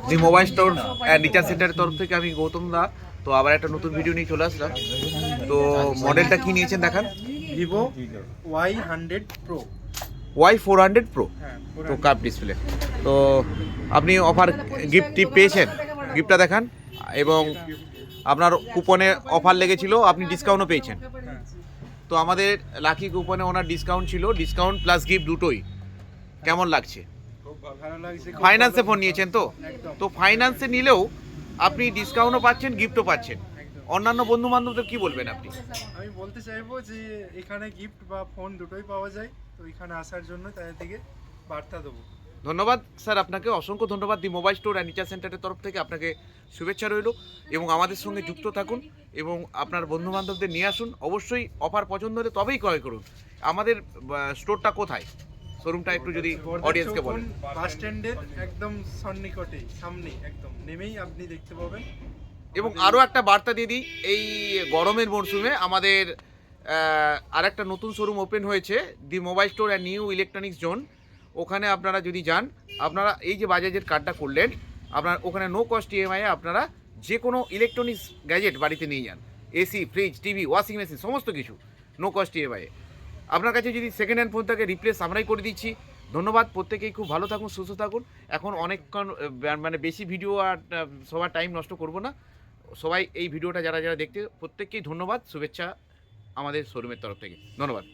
The mobile store and recharge সেন্টারের তরফ থেকে আমি গৌতম দা। তো আবার একটা নতুন ভিডিও নিয়ে চলে আসলাম। তো মডেলটা কি নিয়েছেন দেখান। Vivo Y100 Pro। Y400 Pro। হ্যাঁ, তো কাপ ডিসপ্লে। তো আপনি অফার গিফট টিপ পেয়েছেন, গিফটটা দেখান। এবং আপনার কুপনে অফার লেগেছিল, আপনি ডিসকাউন্টও পেয়েছেন। হ্যাঁ, তো আমাদের লাকি কুপনে ওনার ডিসকাউন্ট ছিল, ডিসকাউন্ট প্লাস গিফট দুটোই। কেমন লাগছে? খুব ভালো লাগছে। খুব ফাইন্যান্সে ভালো। ফোন নিয়েছেন তো? একদম। তো ফাইন্যান্সে নিলেও আপনি ডিসকাউন্টও পাচ্ছেন, গিফটও পাচ্ছেন। একদম। অন্যান্য বন্ধু বান্ধবদের কি বলবেন আপনি? আমি বলতে চাইবো যে এখানে গিফট বা ফোন দুটোই পাওয়া যায়, তো এখানে আসার জন্য তাদের দিকে বার্তা দেবো। ধন্যবাদ স্যার, আপনাকে অসংখ্য ধন্যবাদ। দি মোবাইল স্টোর অ্যান্ড রিচার্জ সেন্টারের তরফ থেকে আপনাকে শুভেচ্ছা রইল। এবং আমাদের সঙ্গে যুক্ত থাকুন এবং আপনার বন্ধু বান্ধবদের নিয়ে আসুন। অবশ্যই অফার পছন্দ হলে তবেই ক্রয় করুন। আমাদের স্টোরটা কোথায়, শোরুমটা একটু যদি অডিয়েন্সকে বলেন। বাস স্ট্যান্ডের একদম সন্নিকটে, সামনে একদম নেমেই আপনি দেখতে পাবেন। এবং আরও একটা বার্তা দিয়ে দিই, এই গরমের মরশুমে আমাদের আরেকটা নতুন শোরুম ওপেন হয়েছে, the mobile store and new electronics zone. ওখানে আপনারা যদি যান, আপনারা এই যে বাজাজের কার্ডটা করলেন, আপনার ওখানে নো কস্ট ইএমআইয়ে আপনারা যে কোনো ইলেকট্রনিক্স গ্যাজেট বাড়িতে নিয়ে যান। AC, fridge, TV, washing machine, সমস্ত কিছু নো কস্ট ইএমআইয়ে। আপনার কাছে যদি সেকেন্ড হ্যান্ড ফোন থাকে, রিপ্লেস আমরাই করে দিচ্ছি। ধন্যবাদ, প্রত্যেকেই খুব ভালো থাকুন, সুস্থ থাকুন। এখন অনেকক্ষণ মানে বেশি ভিডিও আর সবার টাইম নষ্ট করব না। সবাই এই ভিডিওটা যারা যারা দেখতে, প্রত্যেককেই ধন্যবাদ, শুভেচ্ছা আমাদের শোরুমের তরফ থেকে। ধন্যবাদ।